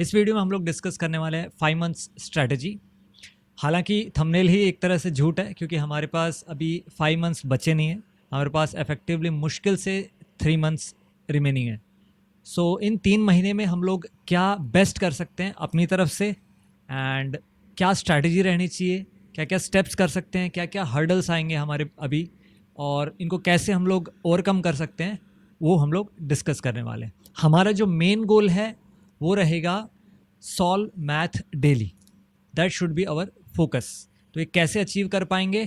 इस वीडियो में हम लोग डिस्कस करने वाले हैं 5 मंथ्स स्ट्रैटेजी। हालांकि थंबनेल ही एक तरह से झूठ है क्योंकि हमारे पास अभी 5 मंथ्स बचे नहीं हैं। हमारे पास इफेक्टिवली मुश्किल से 3 मंथ्स रिमेनिंग है। सो इन 3 महीने में हम लोग क्या बेस्ट कर सकते हैं अपनी तरफ से, एंड क्या स्ट्रैटेजी रहनी चाहिए, क्या क्या स्टेप्स कर सकते हैं, क्या क्या हर्डल्स आएंगे हमारे अभी, और इनको कैसे हम लोग ओवरकम कर सकते हैं, वो हम लोग डिस्कस करने वाले हैं। हमारा जो मेन गोल है वो रहेगा solve math daily. That should be our focus. तो ये कैसे अचीव कर पाएंगे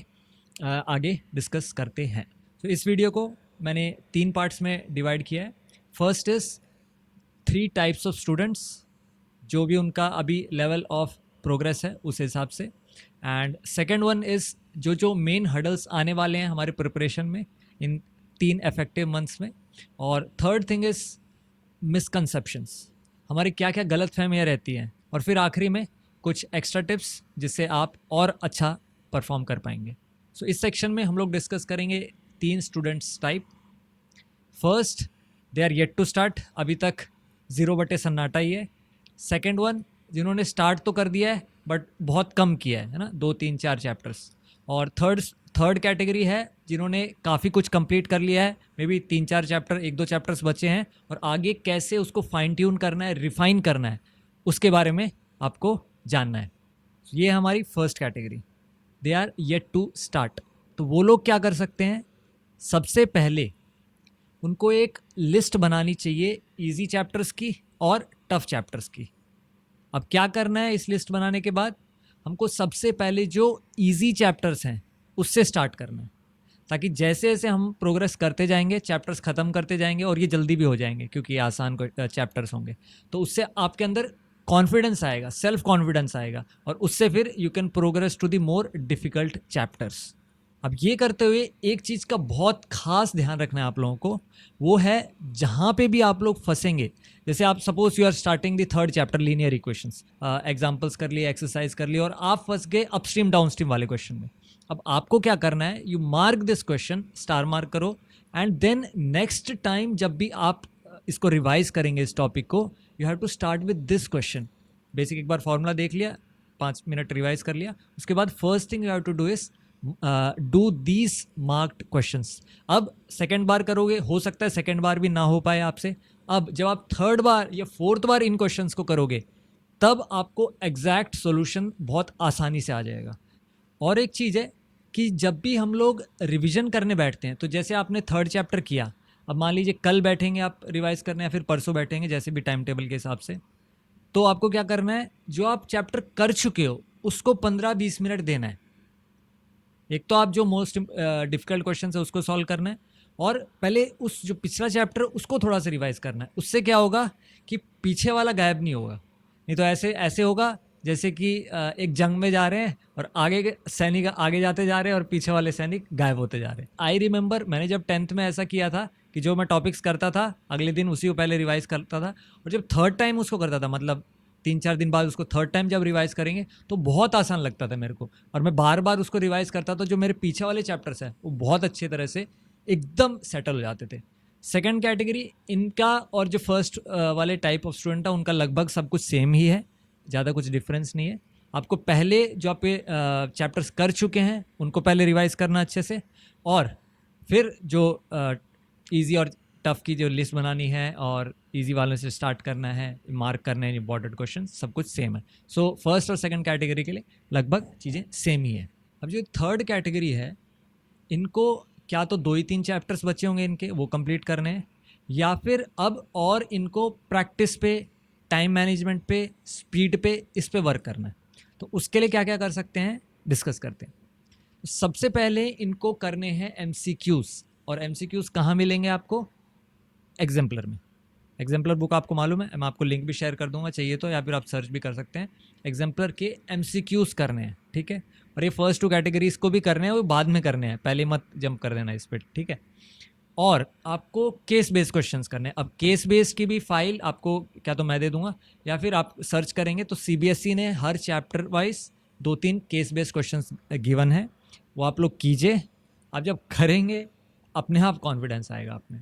आगे डिस्कस करते हैं। तो इस वीडियो को मैंने 3 पार्ट्स में डिवाइड किया है। First is 3 types of students, जो भी उनका अभी लेवल ऑफ प्रोग्रेस है उस हिसाब से। एंड सेकेंड वन इज़ जो जो मेन हर्डल्स आने वाले हैं हमारे प्रिपरेशन में इन 3 इफेक्टिव मंथ्स में। और थर्ड थिंग इज़ मिसकंसेप्शंस, हमारी क्या क्या गलत फहमियाँ रहती हैं। और फिर आखिरी में कुछ एक्स्ट्रा टिप्स जिससे आप और अच्छा परफॉर्म कर पाएंगे। सो इस सेक्शन में हम लोग डिस्कस करेंगे 3 students type. First, they are yet to start, अभी तक 0 बटे सन्नाटा ही है। सेकेंड वन, जिन्होंने स्टार्ट तो कर दिया है बट बहुत कम किया है ना, 2 3 4 चैप्टर्स। और थर्ड कैटेगरी है जिन्होंने काफ़ी कुछ कंप्लीट कर लिया है, मे बी 3 4 चैप्टर, 1 2 चैप्टर्स बचे हैं, और आगे कैसे उसको फाइन ट्यून करना है, रिफाइन करना है, उसके बारे में आपको जानना है। ये हमारी first category, they are yet to start. तो वो लोग क्या कर सकते हैं, सबसे पहले उनको एक लिस्ट बनानी चाहिए इजी चैप्टर्स की और टफ चैप्टर्स की। अब क्या करना है, इस लिस्ट बनाने के बाद हमको सबसे पहले जो इजी चैप्टर्स हैं उससे स्टार्ट करना है, ताकि जैसे जैसे हम प्रोग्रेस करते जाएंगे, चैप्टर्स ख़त्म करते जाएंगे, और ये जल्दी भी हो जाएंगे क्योंकि ये आसान चैप्टर्स होंगे, तो उससे आपके अंदर कॉन्फिडेंस आएगा, सेल्फ कॉन्फिडेंस आएगा, और उससे फिर you can progress to the more difficult chapters. अब ये करते हुए एक चीज़ का बहुत खास ध्यान रखना है आप लोगों को, वो है जहाँ पे भी आप लोग फंसेंगे, जैसे आप suppose you are starting the third chapter linear equations, examples कर लिए, एक्सरसाइज कर लिए, और आप फंस गए अपस्ट्रीम डाउनस्ट्रीम वाले क्वेश्चन में। अब आपको क्या करना है, you mark this question, star mark करो, एंड देन नेक्स्ट टाइम जब भी आप इसको रिवाइज करेंगे इस टॉपिक को, you have to start with this question. Basic एक बार फॉर्मूला देख लिया, 5 मिनट रिवाइज कर लिया, उसके बाद first thing you have to do is do these marked questions. अब सेकेंड बार करोगे, हो सकता है सेकेंड बार भी ना हो पाए आपसे। अब जब आप थर्ड बार या फोर्थ बार इन क्वेश्चंस को करोगे, तब आपको एग्जैक्ट सॉल्यूशन बहुत आसानी से आ जाएगा। और एक चीज़ है कि जब भी हम लोग रिवीजन करने बैठते हैं, तो जैसे आपने थर्ड चैप्टर किया, अब मान लीजिए कल बैठेंगे आप रिवाइज करने या फिर परसों बैठेंगे, जैसे भी टाइम टेबल के हिसाब से, तो आपको क्या करना है, जो आप चैप्टर कर चुके हो उसको 15-20 मिनट देना है। एक तो आप जो मोस्ट डिफिकल्ट क्वेश्चन है उसको सॉल्व करना है, और पहले उस जो पिछला चैप्टर उसको थोड़ा सा रिवाइज करना है। उससे क्या होगा कि पीछे वाला गायब नहीं होगा। नहीं तो ऐसे ऐसे होगा जैसे कि एक जंग में जा रहे हैं और आगे के सैनिक आगे जाते जा रहे हैं और पीछे वाले सैनिक गायब होते जा रहे हैं। आई रिमेंबर, मैंने जब 10th में ऐसा किया था कि जो मैं टॉपिक्स करता था अगले दिन उसी को पहले रिवाइज करता था, और जब थर्ड टाइम उसको करता था, मतलब 3-4 दिन बाद उसको थर्ड टाइम जब रिवाइज करेंगे, तो बहुत आसान लगता था मेरे को, और मैं बार बार उसको रिवाइज करता था। जो मेरे पीछे वाले चैप्टर्स हैं वो बहुत अच्छी तरह से एकदम सेटल हो जाते थे। सेकंड कैटेगरी इनका और जो फर्स्ट वाले टाइप ऑफ स्टूडेंट है उनका लगभग सब कुछ सेम ही है, ज़्यादा कुछ डिफरेंस नहीं है। आपको पहले जो आप चैप्टर्स कर चुके हैं उनको पहले रिवाइज करना अच्छे से, और फिर जो इजी और टफ की जो लिस्ट बनानी है और इजी वालों से स्टार्ट करना है, मार्क करने हैं इंपॉर्टेंट क्वेश्चन, सब कुछ सेम है। सो फर्स्ट और सेकंड कैटेगरी के लिए लगभग चीज़ें सेम ही है। अब जो थर्ड कैटेगरी है, इनको क्या तो 2 ही 3 चैप्टर्स बचे होंगे इनके, वो कंप्लीट करने हैं, या फिर अब और इनको प्रैक्टिस पे, टाइम मैनेजमेंट पे, स्पीड पे, इस पे वर्क करना है। तो उसके लिए क्या क्या कर सकते हैं डिस्कस करते हैं। सबसे पहले इनको करने हैं MCQs, और MCQs कहाँ मिलेंगे आपको, एग्जाम्पलर में। एग्जाम्पलर बुक आपको मालूम है, मैं आपको लिंक भी शेयर कर दूंगा चाहिए तो, या फिर आप सर्च भी कर सकते हैं। एग्जाम्पलर के MCQs करने हैं, ठीक है। और ये फर्स्ट 2 कैटेगरीज को भी करने हैं, वो बाद में करने हैं, पहले मत जंप कर देना इस पर, ठीक है। और आपको केस बेस्ड क्वेश्चंस करने हैं। अब केस बेस्ड की भी फाइल आपको क्या तो मैं दे दूंगा, या फिर आप सर्च करेंगे तो CBSE ने हर chapter wise 2-3 case based questions given है, वो आप लोग कीजिए। आप जब करेंगे अपने आप कॉन्फिडेंस आएगा आप में।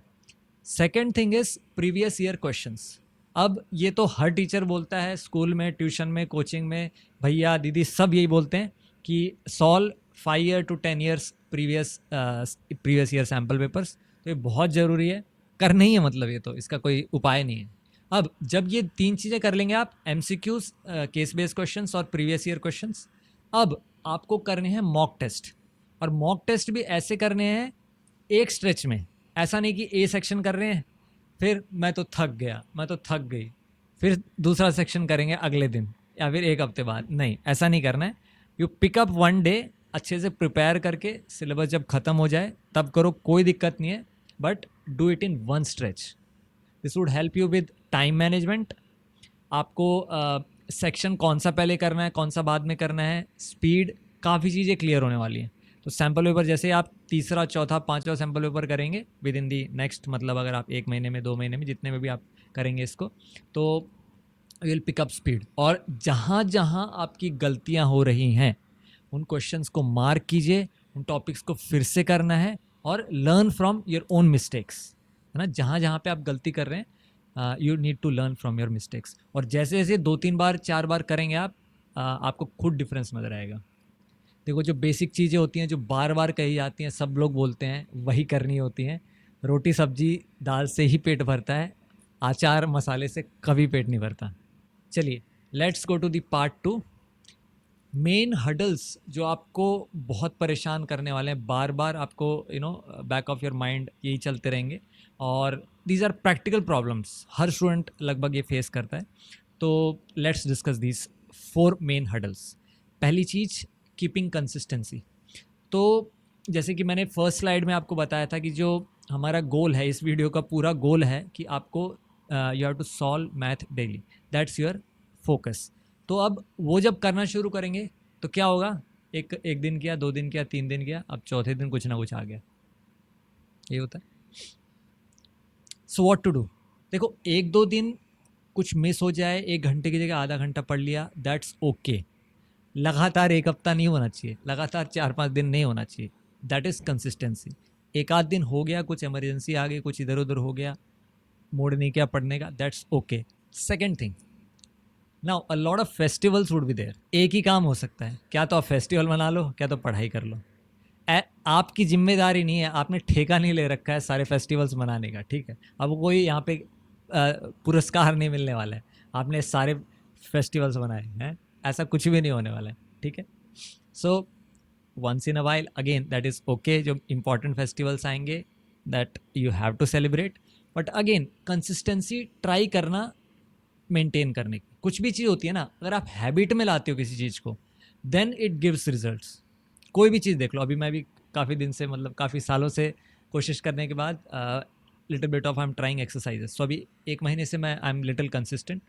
Second thing is previous year questions. अब ये तो हर टीचर बोलता है, स्कूल में, ट्यूशन में, कोचिंग में, भैया दीदी सब यही बोलते हैं कि solve 5 year to 10 years previous year sample papers. तो ये बहुत ज़रूरी है, करना ही है, मतलब ये तो इसका कोई उपाय नहीं है। अब जब ये 3 चीज़ें कर लेंगे आप, MCQs, केस बेस्ड क्वेश्चंस और प्रीवियस ईयर क्वेश्चंस, अब आपको करने हैं मॉक टेस्ट। और मॉक टेस्ट भी ऐसे करने हैं एक स्ट्रेच में, ऐसा नहीं कि ए सेक्शन कर रहे हैं फिर मैं तो थक गया, मैं तो थक गई, फिर दूसरा सेक्शन करेंगे अगले दिन या फिर एक हफ्ते बाद। नहीं, ऐसा नहीं करना है। यू पिकअप वन डे, अच्छे से प्रिपेयर करके सिलेबस जब ख़त्म हो जाए तब करो, कोई दिक्कत नहीं है, but do it in one stretch. This would help you with time management. आपको सेक्शन कौन सा पहले करना है, कौन सा बाद में करना है, स्पीड, काफ़ी चीज़ें क्लियर होने वाली हैं। तो सैम्पल पेपर जैसे आप तीसरा, चौथा, पांचवा सैम्पल पेपर करेंगे विद इन दी नेक्स्ट, मतलब अगर आप 1 महीने में, 2 महीने में, जितने में भी आप करेंगे इसको, तो विल पिकअप स्पीड। और जहाँ जहाँ आपकी गलतियाँ हो रही हैं उन क्वेश्चंस को मार्क कीजिए, उन टॉपिक्स को फिर से करना है और learn from your own mistakes, है ना। जहाँ जहाँ पे आप गलती कर रहे हैं, you need to learn from your mistakes. और जैसे जैसे 2-3 बार 4 बार करेंगे आप, आपको खुद डिफरेंस नज़र आएगा। देखो, जो बेसिक चीज़ें होती हैं जो बार बार कही जाती हैं, सब लोग बोलते हैं, वही करनी होती हैं। रोटी सब्जी दाल से ही पेट भरता है, अचार मसाले से कभी पेट नहीं भरता। चलिए, let's go to the part 2। Main hurdles जो आपको बहुत परेशान करने वाले हैं, बार बार आपको बैक ऑफ योर माइंड यही चलते रहेंगे, और दीज आर प्रैक्टिकल प्रॉब्लम्स, हर स्टूडेंट लगभग ये फेस करता है। तो let's discuss these 4 main hurdles. पहली चीज़, कीपिंग कंसिस्टेंसी। तो जैसे कि मैंने फर्स्ट स्लाइड में आपको बताया था कि जो हमारा गोल है, इस वीडियो का पूरा गोल है कि आपको you have to solve math daily, that's your focus. तो अब वो जब करना शुरू करेंगे तो क्या होगा, एक दिन किया, 2 दिन किया, 3 दिन किया, अब चौथे दिन कुछ ना कुछ आ गया, ये होता है। So what to do. देखो, 1-2 दिन कुछ मिस हो जाए, 1 घंटे की जगह आधा घंटा पढ़ लिया, दैट्स ओके। लगातार 1 हफ्ता नहीं होना चाहिए, लगातार 4-5 दिन नहीं होना चाहिए, दैट इज़ कंसिस्टेंसी। एक आध दिन हो गया, कुछ इमरजेंसी आ गई, कुछ इधर उधर हो गया, मूड नहीं किया पढ़ने का, that's okay. Second thing, now a lot of festivals would be there. एक ही काम हो सकता है, क्या तो आप फेस्टिवल मना लो, क्या तो पढ़ाई कर लो। आपकी जिम्मेदारी नहीं है, आपने ठेका नहीं ले रखा है सारे फेस्टिवल्स मनाने का, ठीक है। अब कोई यहाँ पे पुरस्कार नहीं मिलने वाला है, आपने सारे फेस्टिवल्स मनाए हैं, ऐसा कुछ भी नहीं होने वाला है, ठीक है। So once in a while, again that is okay. जो इंपॉर्टेंट फेस्टिवल्स आएंगे that you have to celebrate, but again consistency try करना मेंटेन करने की। कुछ भी चीज़ होती है ना, अगर आप हैबिट में लाते हो किसी चीज़ को, देन इट गिव्स रिजल्ट्स। कोई भी चीज़ देख लो, अभी मैं भी काफ़ी दिन से, मतलब काफ़ी सालों से कोशिश करने के बाद little bit of I am trying exercises. So अभी 1 महीने से मैं आई एम लिटिल कंसिस्टेंट।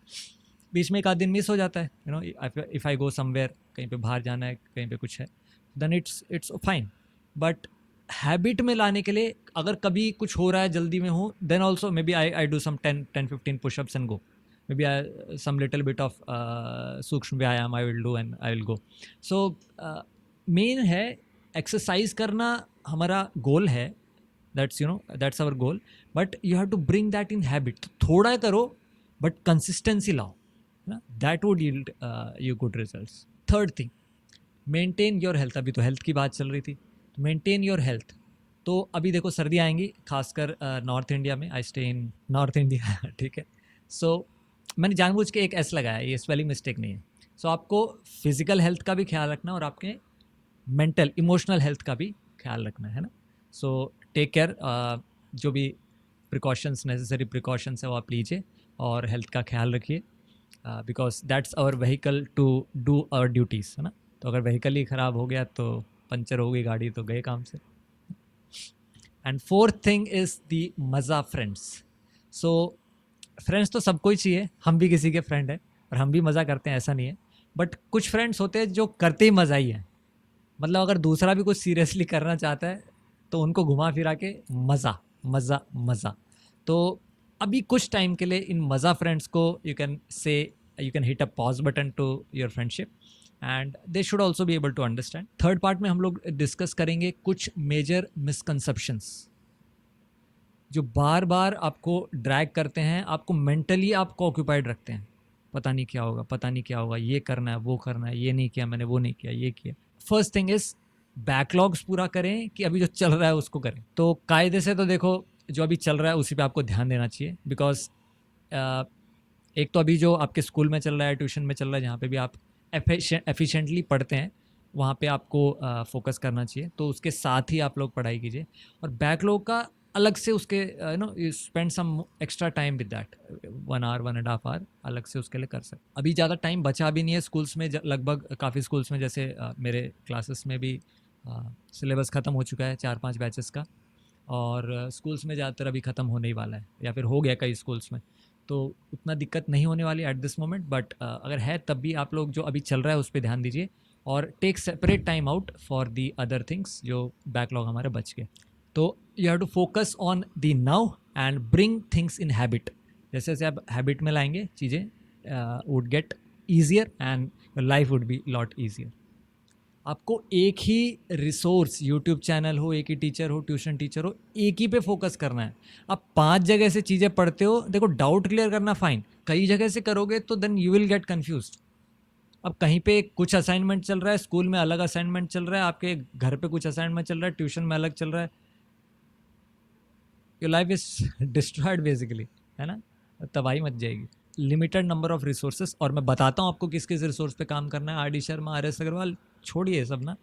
बीच में एक आध दिन मिस हो जाता है, you know, if I go somewhere, कहीं पे बाहर जाना है, कहीं पे कुछ है, then it's fine. But habit में लाने के लिए, अगर कभी कुछ हो रहा है, जल्दी में हो, then also maybe I do some 10-15 pushups and go, maybe some little bit of सूक्ष्म व्यायाम I will do and I will go. So main है एक्सरसाइज करना, हमारा गोल है, that's our goal, but you have to bring that in habit। थोड़ा करो but consistency लाओ, ना, that would yield you good results। Third thing, maintain your health. अभी तो हेल्थ की बात चल रही थी, मेंटेन योर हेल्थ। तो अभी देखो, सर्दी आएंगी, खासकर नॉर्थ इंडिया में, I stay in north India, ठीक है। सो मैंने जानबूझ के एक एस लगाया, ये स्पेलिंग मिस्टेक नहीं है। सो आपको फिजिकल हेल्थ का भी ख्याल रखना और आपके मेंटल इमोशनल हेल्थ का भी ख्याल रखना है ना। सो टेक केयर, जो भी प्रिकॉशंस, नेसेसरी प्रिकॉशंस है वो आप लीजिए और हेल्थ का ख्याल रखिए, because that's our vehicle to do our duties, है ना। तो अगर व्हीकल ही ख़राब हो गया, तो पंचर हो गई गाड़ी, तो गए काम से। And fourth thing is the मज़ा फ्रेंड्स। सो फ्रेंड्स तो सबको ही चाहिए, हम भी किसी के फ्रेंड हैं और हम भी मज़ा करते हैं, ऐसा नहीं है। बट कुछ फ्रेंड्स होते हैं जो करते ही मज़ा ही है, मतलब अगर दूसरा भी कुछ सीरियसली करना चाहता है तो उनको घुमा फिरा के मज़ा मज़ा मज़ा। तो अभी कुछ टाइम के लिए इन मज़ा फ्रेंड्स को you can hit a pause button to your friendship, and they should also be able to understand. Third part में हम लोग डिस्कस करेंगे कुछ मेजर मिसकंसेप्शंस जो बार बार आपको ड्रैग करते हैं, आपको मेंटली आपको ऑक्यूपाइड रखते हैं। पता नहीं क्या होगा, पता नहीं क्या होगा, ये करना है, वो करना है, ये नहीं किया मैंने, वो नहीं किया, ये किया। फर्स्ट थिंग इज बैकलॉग्स पूरा करें कि अभी जो चल रहा है उसको करें। तो कायदे से तो देखो, जो अभी चल रहा है उसी पे आपको ध्यान देना चाहिए, बिकॉज एक तो अभी जो आपके स्कूल में चल रहा है, ट्यूशन में चल रहा है, जहाँ पे भी आप एफिशिएंटली पढ़ते हैं, वहाँ पे आपको फोकस करना चाहिए। तो उसके साथ ही आप लोग पढ़ाई कीजिए, और बैकलॉग का अलग से उसके you spend some extra time with that, 1 hour 1.5 hour अलग से उसके लिए कर सकते। अभी ज़्यादा टाइम बचा भी नहीं है स्कूल्स में, लगभग काफ़ी स्कूल्स में, जैसे मेरे क्लासेस में भी सिलेबस ख़त्म हो चुका है 4-5 बैचेस का, और स्कूल्स में ज़्यादातर अभी ख़त्म होने ही वाला है, या फिर हो गया कई स्कूल्स में। तो उतना दिक्कत नहीं होने वाली एट दिस मोमेंट, बट अगर है तब भी आप लोग जो अभी चल रहा है उस पर ध्यान दीजिए, और take separate time out for the other things जो बैकलॉग हमारे बच गए। तो you have to focus on the now and bring things in habit. जैसे जैसे आप हैबिट में लाएंगे चीज़ें, would get easier and life would be lot easier. आपको एक ही रिसोर्स, यूट्यूब चैनल हो, एक ही टीचर हो, ट्यूशन टीचर हो, एक ही पे फोकस करना है। आप 5 जगह से चीज़ें पढ़ते हो, देखो डाउट क्लियर करना फाइन, कई जगह से करोगे तो then you will get confused. अब कहीं पे कुछ असाइनमेंट चल रहा है, स्कूल में अलग असाइनमेंट चल रहा है, आपके घर पे कुछ असाइनमेंट चल रहा है, ट्यूशन में अलग चल रहा है, your life is destroyed basically, है ना, तबाही मच जाएगी। लिमिटेड नंबर ऑफ रिसोर्सेज, और मैं बताता हूँ आपको किस किस रिसोर्स पे काम करना है। R D Sharma, R S Agarwal, छोड़िए सब ना,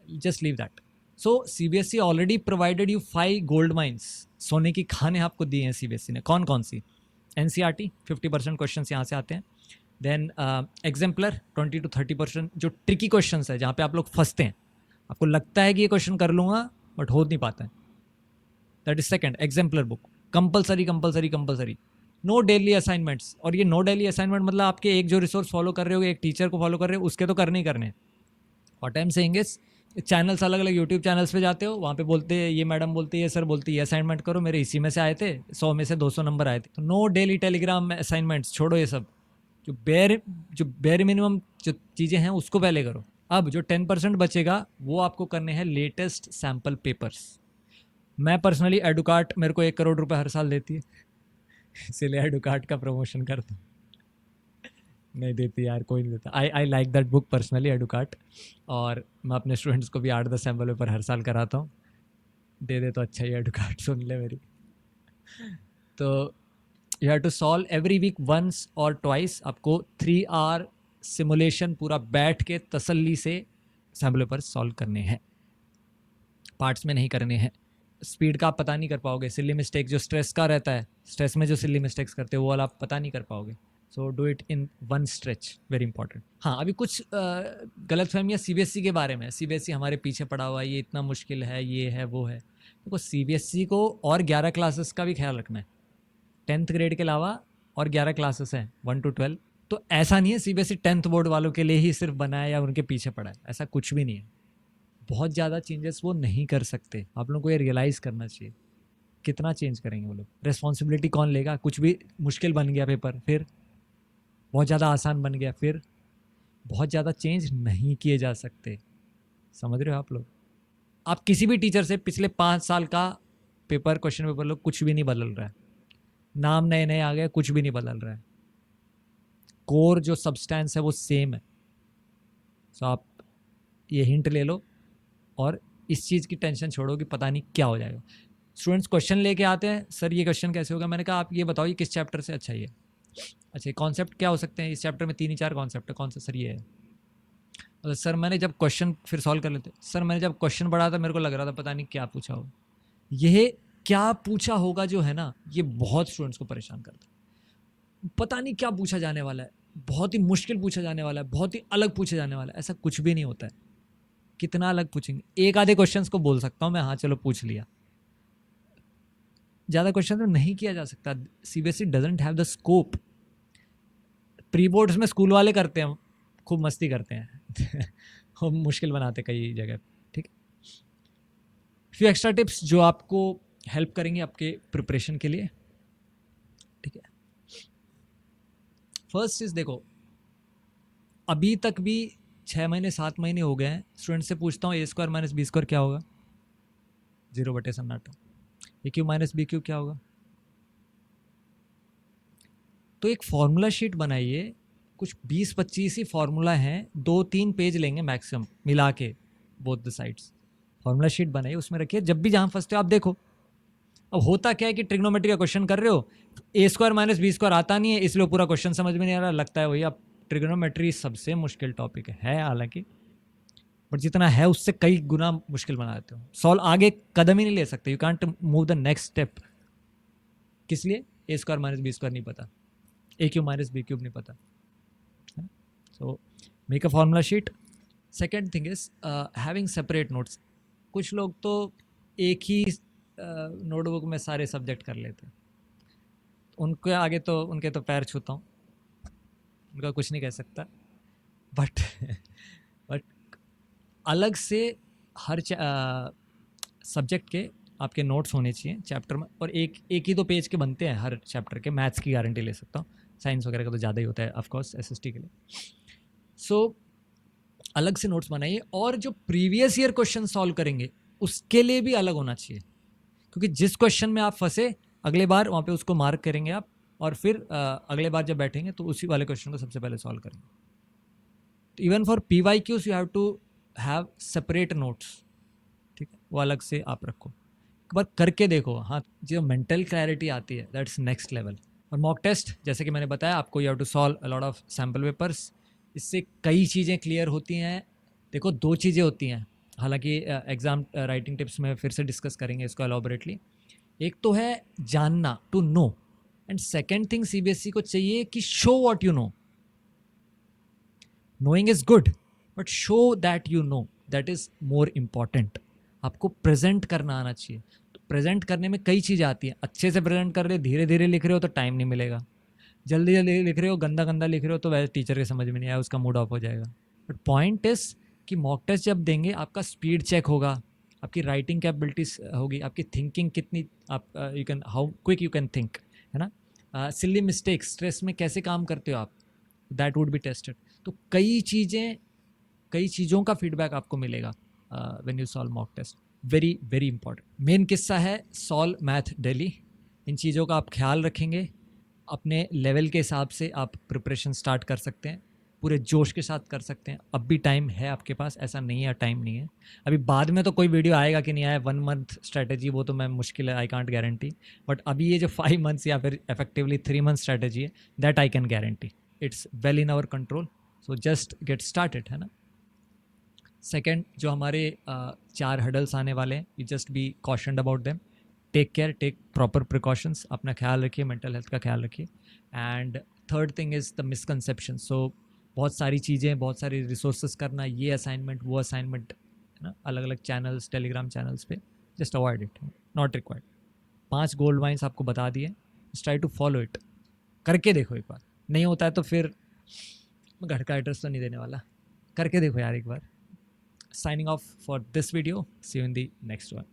just leave that. So CBSE already provided you 5 gold mines, सोने की खाने आपको दी हैं सीबीएसई ने। कौन कौन सी? एनसीईआरटी 50% क्वेश्चन यहाँ से आते हैं। देन एग्जाम्पलर 20 to 30% जो ट्रिकी क्वेश्चन है, जहाँ पे आप लोग फंसते हैं, आपको लगता है कि ये क्वेश्चन कर लूँगा बट हो नहीं पाता है, that is second exemplar book, compulsory compulsory compulsory. No daily assignments, और ये नो डेली असाइनमेंट मतलब आपके एक जो रिसोर्स फॉलो कर रहे हो, एक टीचर को फॉलो कर रहे हो, उसके तो करने ही करने। और टाइम सेइंग इज, चैनल्स अलग अलग यूट्यूब चैनल्स पे जाते हो, वहाँ पे बोलते हैं, ये मैडम बोलती है, ये सर बोलती है, ये असाइनमेंट करो, मेरे इसी में से आए थे, 100 में से 200 नंबर आए थे। तो नो डेली टेलीग्राम में असाइनमेंट्स, छोड़ो ये सब। जो बेर मिनिमम जो चीज़ें हैं उसको पहले करो। अब जो 10% बचेगा वो आपको करने हैं लेटेस्ट सैम्पल पेपर्स। मैं पर्सनली एडुकार्ट, मेरे को 1 करोड़ रुपए हर साल देती है, इसीलिए एडुकार्ट का प्रमोशन करता हूँ। नहीं देती यार, कोई नहीं देता। I like that book personally, Educart. और मैं अपने स्टूडेंट्स को भी 8-10 सैम्पल पेपर हर साल कराता हूँ। दे दे तो अच्छा ही, एडुकार्ट सुन ले मेरी। तो you have to solve every week once और ट्वाइस। आपको 3 आवर सिमुलेशन पूरा बैठ के तसल्ली से सैम्पल पेपर सॉल्व करने हैं, पार्ट्स में नहीं करने हैं। स्पीड का आप पता नहीं कर पाओगे, सिली मिस्टेक जो स्ट्रेस का रहता है, स्ट्रेस में जो सिली मिस्टेक्स करते हो वो वाला आप पता नहीं कर पाओगे। So do it in one stretch, very important. हाँ, अभी कुछ गलत फहमियाँ सीबीएसई के बारे में। सीबीएसई हमारे पीछे पड़ा हुआ है, ये इतना मुश्किल है, ये है वो है। देखो सीबीएसई को और 11 क्लासेस का भी ख्याल रखना है। 10th ग्रेड के अलावा और 11 क्लासेस हैं, 1 to 12। तो ऐसा नहीं है सीबीएसई 10th बोर्ड वालों के लिए ही सिर्फ बना है या उनके पीछे पड़ा है, ऐसा कुछ भी नहीं है। बहुत ज़्यादा चेंजेस वो नहीं कर सकते, आप लोगों को ये रियलाइज़ करना चाहिए। कितना चेंज करेंगे वो लोग? रिस्पॉन्सिबिलिटी कौन लेगा? कुछ भी मुश्किल बन गया पेपर, फिर बहुत ज़्यादा आसान बन गया, फिर बहुत ज़्यादा चेंज नहीं किए जा सकते। समझ रहे हो आप लोग? आप किसी भी टीचर से पिछले 5 साल का पेपर, क्वेश्चन पेपर लो, कुछ भी नहीं बदल रहा है। नाम नए नए आ गए, कुछ भी नहीं बदल रहा है। कोर जो सब्सटेंस है वो सेम है। सो आप ये हिंट ले लो, और इस चीज़ की टेंशन छोड़ो कि पता नहीं क्या हो जाएगा। स्टूडेंट्स क्वेश्चन लेके आते हैं, सर ये क्वेश्चन कैसे होगा? मैंने कहा आप ये बताओ, ये किस चैप्टर से? अच्छा ये, अच्छा कॉन्सेप्ट क्या हो सकते हैं इस चैप्टर में? 3 ही 4 कॉन्सेप्ट है, कौन सा? सर ये है। और सर मैंने जब क्वेश्चन फिर सॉल्व कर लेते, सर मैंने जब क्वेश्चन पढ़ा था मेरे को लग रहा था पता नहीं क्या पूछा होगा। यह क्या पूछा होगा जो है ना, ये बहुत स्टूडेंट्स को परेशान करता है। पता नहीं क्या पूछा जाने वाला है, बहुत ही मुश्किल पूछा जाने वाला है, बहुत ही अलग पूछा जाने वाला है। ऐसा कुछ भी नहीं होता है। कितना अलग पूछेंगे? एक आधे क्वेश्चंस को बोल सकता हूँ मैं, हाँ चलो पूछ लिया। ज़्यादा क्वेश्चन तो नहीं किया जा सकता। CBSE doesn't have the scope. Pre boards में स्कूल वाले करते हैं, खूब मस्ती करते हैं हम मुश्किल बनाते कई जगह। ठीक है, फ्यू एक्स्ट्रा टिप्स जो आपको हेल्प करेंगे आपके प्रिपरेशन के लिए। ठीक है, फर्स्ट चीज़ देखो, अभी तक भी 6 महीने 7 महीने हो गए हैं, स्टूडेंट से पूछता हूँ a² - b² क्या होगा? 0/सन्नाटा। ए क्यू माइनस बी क्यू क्या होगा? तो एक फॉर्मूला शीट बनाइए, कुछ 20-25 ही फॉर्मूला हैं, 2-3 पेज लेंगे मैक्सिमम मिला के both the sides. Formula sheet बनाइए, उसमें रखिए, जब भी जहाँ फंसते हो आप देखो। अब होता क्या है कि ट्रिग्नोमेट्री का क्वेश्चन कर रहे हो, ए स्क्वायर माइनस बी स्क्वायर आता नहीं है, इसलिए पूरा क्वेश्चन समझ में नहीं आ रहा, लगता है वही। अब ट्रिग्नोमेट्री सबसे मुश्किल टॉपिक है हालांकि, बट जितना है उससे कई गुना मुश्किल बना देते हो। सॉल्व आगे कदम ही नहीं ले सकते, you can't move the next step. किस लिए? ए स्क्वायर माइनस बी स्क्वायर नहीं पता, ए क्यूब माइनस बी क्यूब नहीं पता। So make a formula sheet. Second thing is having separate notes. कुछ लोग तो एक ही नोटबुक में सारे सब्जेक्ट कर लेते हैं, उनके आगे तो उनके तो पैर छूता हूँ, उनका कुछ नहीं कह सकता। बट बट अलग से हर सब्जेक्ट के आपके नोट्स होने चाहिए चैप्टर में, और एक ही दो पेज के बनते हैं हर चैप्टर के। मैथ्स की गारंटी ले सकता हूँ, साइंस वगैरह का तो ज़्यादा ही होता है ऑफकोर्स एसएसटी के लिए। सो अलग से नोट्स बनाइए, और जो प्रीवियस ईयर क्वेश्चन सॉल्व करेंगे उसके लिए भी अलग होना चाहिए, क्योंकि जिस क्वेश्चन में आप फंसे अगले बार वहाँ पे उसको मार्क करेंगे आप, और फिर अगले बार जब बैठेंगे तो उसी वाले क्वेश्चन को सबसे पहले सॉल्व करेंगे। तो even for PYQs you have to have separate notes, ठीक है, वो अलग से आप रखो, एक बार करके देखो। हाँ, जो मेंटल क्लैरिटी आती है दैट्स नेक्स्ट लेवल। और मॉक टेस्ट जैसे कि मैंने बताया आपको, you have to solve a lot of sample papers, इससे कई चीज़ें क्लियर होती हैं। देखो, दो चीज़ें होती हैं, हालांकि एग्ज़ाम राइटिंग टिप्स में फिर से डिस्कस करेंगे इसको एलॉबरेटली। एक तो है जानना, to know, and second thing CBSE को चाहिए कि show what you know. Knowing is good, but show that you know, that is more important. आपको प्रेजेंट करना आना चाहिए। तो प्रेजेंट करने में कई चीज़ें आती हैं, अच्छे से प्रेजेंट कर रहे हो, धीरे धीरे लिख रहे हो तो टाइम नहीं मिलेगा, जल्दी जल्दी लिख रहे हो, गंदा गंदा लिख रहे हो तो वैसे टीचर के समझ में नहीं आया, उसका मूड ऑफ हो जाएगा। बट पॉइंट इज कि मॉक टेस्ट जब देंगे आपका स्पीड चेक होगा, आपकी राइटिंग कैपेबिलिटीज होगी, आपकी थिंकिंग कितनी, आप you can how quick you can think, है ना। सिली मिस्टेक, स्ट्रेस में कैसे काम करते हो आप, दैट वुड बी टेस्टेड। तो कई चीज़ों का फीडबैक आपको मिलेगा when you solve mock test. Very very important main किस्सा है सॉल्व मैथ डेली। इन चीज़ों का आप ख्याल रखेंगे, अपने लेवल के हिसाब से आप प्रिपरेशन स्टार्ट कर सकते हैं, पूरे जोश के साथ कर सकते हैं। अब भी टाइम है आपके पास, ऐसा नहीं है टाइम नहीं है। अभी बाद में तो कोई वीडियो आएगा कि नहीं आया 1 मंथ स्ट्रैटेजी, वो तो मैं मुश्किल है, आई कांट गारंटी। बट अभी ये जो 5 मंथ्स या फिर इफेक्टिवली 3 मंथ स्ट्रैटेजी है, that I can guarantee, it's well in our control. So just get started, है ना। सेकेंड, जो हमारे 4 हडल्स आने वाले हैं, you just be cautioned about them, take care, take proper precautions, अपना ख्याल रखिए, मेंटल हेल्थ का ख्याल रखिए। And third thing is the misconception. So बहुत सारी चीज़ें, बहुत सारी रिसोर्सेज करना, ये असाइनमेंट वो असाइनमेंट, है ना, अलग अलग चैनल्स, टेलीग्राम चैनल्स पे, just avoid it, not required. 5 gold mines आपको बता दिए, ट्राई टू फॉलो इट, करके देखो एक बार। नहीं होता है तो फिर मैं घर का एड्रेस तो नहीं देने वाला, करके देखो यार एक बार। Signing off for this video. See you in the next one.